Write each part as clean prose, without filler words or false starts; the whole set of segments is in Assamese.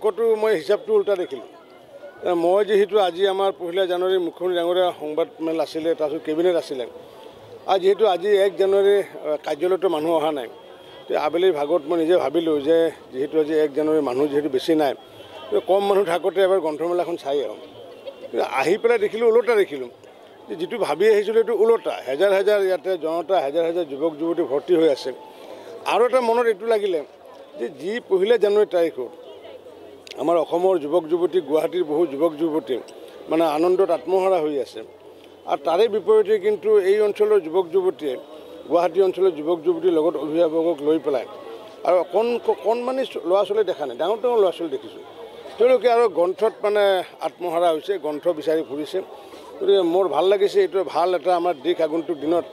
অংকটো মই হিচাপটো উল্টা দেখিলোঁ। মই যিহেতু আজি আমাৰ 1 জানুৱাৰী মুখ্যমন্ত্ৰী ডাঙৰীয়া সংবাদমেল আছিলে, তাৰপিছত কেবিনেট আছিলে, আৰু যিহেতু আজি 1 জানুৱাৰী কাৰ্যালয়তো মানুহ অহা নাই, তো আবেলিৰ ভাগত মই নিজে ভাবিলোঁ যে যিহেতু আজি 1 জানুৱাৰী মানুহ যিহেতু বেছি নাই, কম মানুহ থাকোঁতে এবাৰ গ্ৰন্থমেলাখন চাই আহোঁ। আহি পেলাই দেখিলোঁ ওলোটা দেখিলোঁ, যিটো ভাবি আহিছিলোঁ সেইটো ওলোটা। হেজাৰ হেজাৰ ইয়াতে জনতা, হেজাৰ হেজাৰ যুৱক যুৱতী ভৰ্তি হৈ আছে। আৰু এটা মনত এইটো লাগিলে যে যি 1 জানুৱাৰী তাৰিখত আমাৰ অসমৰ যুৱক যুৱতী, গুৱাহাটীৰ বহু যুৱক যুৱতী মানে আনন্দত আত্মহাৰা হৈ আছে, আৰু তাৰে বিপৰীতে কিন্তু এই অঞ্চলৰ যুৱক যুৱতীয়ে গুৱাহাটী অঞ্চলৰ যুৱক যুৱতীৰ লগত অভিভাৱকক লৈ পেলাই আৰু কণমানি ল'ৰা ছোৱালী দেখা নাই, ডাঙৰ ডাঙৰ ল'ৰা ছোৱালী দেখিছোঁ, তেওঁলোকে আৰু গ্ৰন্থত মানে আত্মহাৰা হৈছে, গ্ৰন্থ বিচাৰি ফুৰিছে। গতিকে মোৰ ভাল লাগিছে, এইটো ভাল এটা আমাৰ দিশ আগন্তুক দিনত।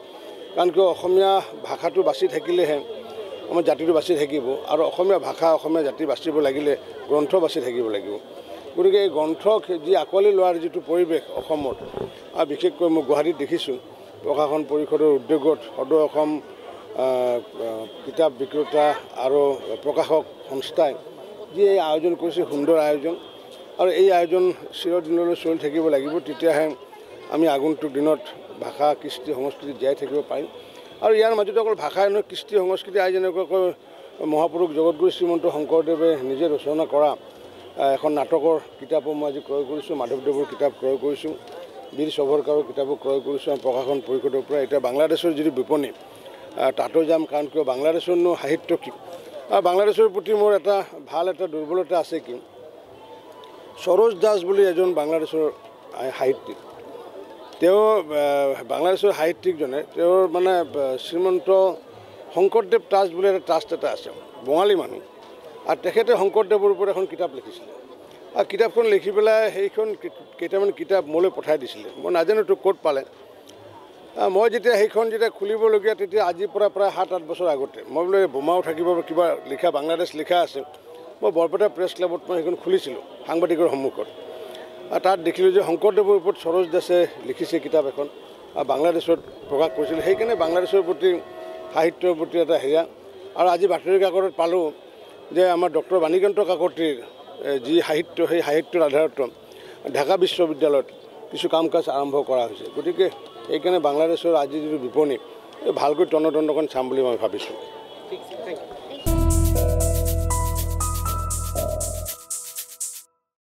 কাৰণ কিয় অসমীয়া ভাষাটো বাচি থাকিলেহে আমাৰ জাতিটো বাচি থাকিব, আৰু অসমীয়া ভাষা অসমীয়া জাতি বাচিব লাগিলে গ্ৰন্থ বাচি থাকিব লাগিব। গতিকে এই গ্ৰন্থক যি আঁকোৱালি লোৱাৰ যিটো পৰিৱেশ অসমত, আৰু বিশেষকৈ মই গুৱাহাটীত দেখিছোঁ প্ৰশাসন পৰিষদৰ উদ্যোগত সদৌ অসম কিতাপ বিক্ৰেতা আৰু প্ৰকাশক সংস্থাই যি এই আয়োজন কৰিছে, সুন্দৰ আয়োজন, আৰু এই আয়োজন চিৰদিনলৈ চলি থাকিব লাগিব। তেতিয়াহে আমি আগন্তুক দিনত ভাষা কৃষ্টি সংস্কৃতি জীয়াই থাকিব পাৰিম। আৰু ইয়াৰ মাজতে অকল ভাষাই নহয়, কৃষ্টি সংস্কৃতি আই যেনেকুৱাকৈ মহাপুৰুষ জগতগুৰু শ্ৰীমন্ত শংকৰদেৱে নিজে ৰচনা কৰা এখন নাটকৰ কিতাপো মই আজি ক্ৰয় কৰিছোঁ, মাধৱদেৱৰ কিতাপ ক্ৰয় কৰিছোঁ, বীৰ সাভাৰকাৰৰ কিতাপো ক্ৰয় কৰিছোঁ প্ৰশাসন পৰিষদৰ পৰা। এতিয়া বাংলাদেশৰ যিটো বিপণী তাতো যাম, কাৰণ কিয় বাংলাদেশৰনো সাহিত্য কি, আৰু বাংলাদেশৰ প্ৰতি মোৰ এটা ভাল এটা দুৰ্বলতা আছে কি, সৰোজ দাস বুলি এজন বাংলাদেশৰ সাহিত্যিক, তেওঁ বাংলাদেশৰ সাহিত্যিকজনে তেওঁৰ মানে শ্ৰীমন্ত শংকৰদেৱ ট্ৰাষ্ট বুলি এটা ট্ৰাষ্ট এটা আছে, বঙালী মানুহ, আৰু তেখেতে শংকৰদেৱৰ ওপৰত এখন কিতাপ লিখিছিলে, আৰু কিতাপখন লিখি পেলাই সেইখন কেইটামান কিতাপ মোলৈ পঠাই দিছিলে। মই নাজানো তোক ক'ত পালে। মই যেতিয়া সেইখন যেতিয়া খুলিবলগীয়া, তেতিয়া আজিৰ পৰা প্ৰায় 7-8 বছৰ আগতে মই বোলে বোমাও থাকিব কিবা লিখা বাংলাদেশ লিখা আছে, মই বৰপেটা প্ৰেছ ক্লাবত মই সেইখন খুলিছিলোঁ সাংবাদিকৰ সন্মুখত, আৰু তাত দেখিলোঁ যে শংকৰদেৱৰ ওপৰত সৰোজ দাসে লিখিছে কিতাপ এখন, আৰু বাংলাদেশত প্ৰকাশ কৰিছিল। সেইকাৰণে বাংলাদেশৰ প্ৰতি সাহিত্যৰ প্ৰতি এটা হেৰা। আৰু আজি বাতৰি কাকতত পালোঁ যে আমাৰ ডক্টৰ বাণীকান্ত কাকতিৰ যি সাহিত্য, সেই সাহিত্যৰ আধাৰত ঢাকা বিশ্ববিদ্যালয়ত কিছু কাম কাজ আৰম্ভ কৰা হৈছে। গতিকে সেইকাৰণে বাংলাদেশৰ আজি যিটো বিপণী ভালকৈ তন্ন তন্নখন চাম বুলি মই ভাবিছোঁ।